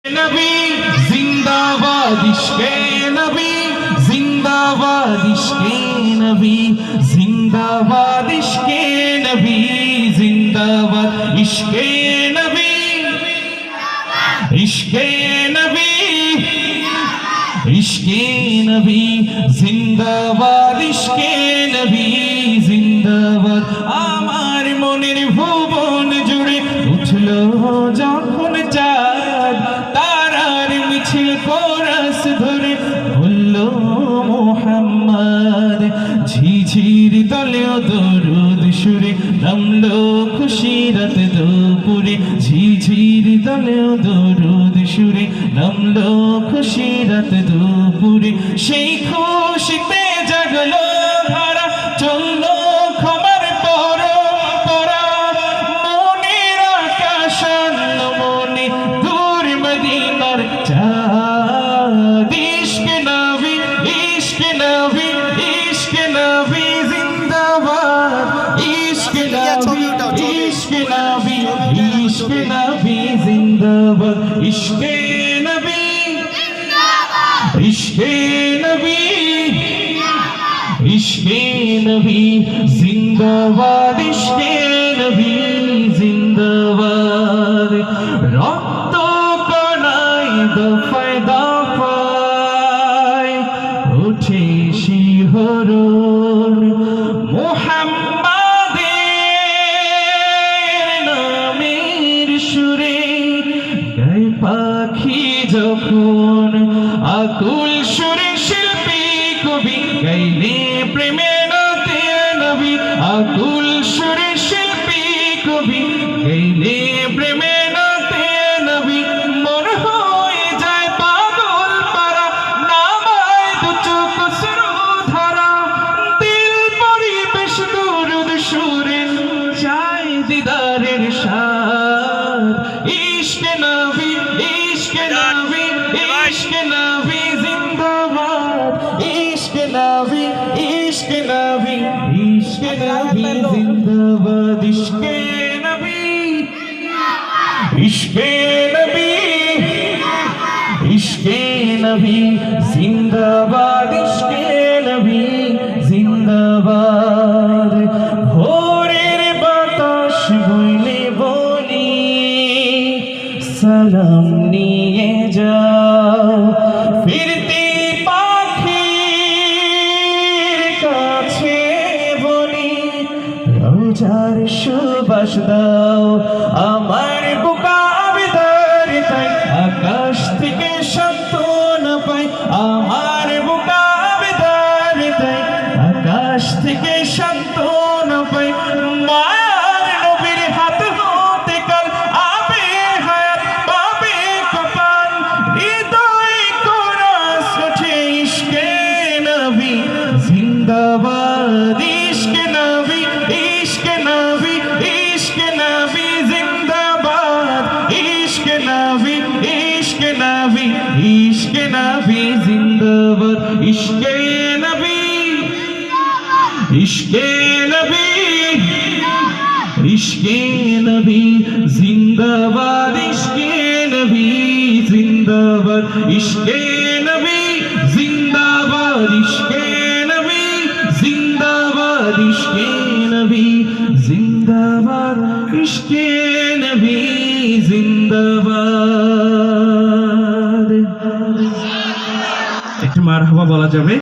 नबी जिंदाबाद इश्के नबी जिंदाबाद इश्के नबी जिंदाबाद इश्के नबी जिंदाबाद इश्के नबी इश्के नबी इश्के नबी जिंदाबाद इश्के नबी जिंदाबाद आमार मोनेर भुवन जुड़े उठलो যখন চাঁদ তারার মিছিল কোরাস ধরে বলল মুহাম্মদ ঝিঝির দলেও দরুদ সুরে নামলো খুশি রাত দুপুরে ঝিঝির দলেও দরুদ সুরে নামলো খুশি রাত দুপুরে সেই খুশিতে জাগলো ধারা চললো ক্ষমার পরম্পরা মনের আকাশ মনে দূর মদিনার চাঁদ ইশকে নবী ইশকে নবী ইশকে নবী জিন্দাবাদ ইশকে নবী ইশকে নবী ইশকে নবী জিন্দাবাদ ইশকে নবী इश्के नबी इश्के नबी जिंदाबाद इश्के नबी जिंदाबाद रक्त कणाय दफाय दफाय उठे शिहरণ মুহাম্মাদের নামের সুরে গায় পাখি যখন আকুল সুরে শিল্পী কবি গাইলে প্রেমে নাতে নবী আকুল সুরে শিল্পী কবি গাইলে প্রেমে নাতে নবী মন হয়ে যায় পাগল পারা নামায় দু চোখ ধারা দিল পরিবেশ দুরুদ সুরে চাই দিদারের স্বাদ ইশকে নবী ইশকে নবী इश्क नबी जिंदाबाद इश्क नबी इश्क नबी इश्क नबी जिंदाबाद इश्क नबी इश्क नबी इश्क नबी जिंदाबाद इश्क नबी जिंदाबाद भोरेर बातास বইলে বলি সালাম নিয়ে যাও ফিরতি পাখির কাছে বলি রোজার সুবাস দাও আমার বুকা আবেদন তাই আকাশ থেকে সান্ত্বনা পাই আমার বুকা আবেদন তাই আকাশ থেকে সান্ত্বনা পাই মায়ার নবীর হাত হতে কাল আবে হায়াত পাবে কপাল হৃদয় কোরাস ওঠে ইশকে নবী জিন্দাবাদ ইশকে নবী ইশকে নবী ইশকে নবী জিন্দাবাদ ইশকে নবী ইশকে নবী ইশকে নবী জিন্দাবাদ ইশকে নবী ইশকে নবী इश्के नबी जिंदाबाद इश्के नबी जिंदाबाद इश्के नबी जिंदाबाद इश्के नबी जिंदाबाद इश्के नबी जिंदाबाद इश्के नबी जिंदाबाद একটু মারহাবা বলা যাবে।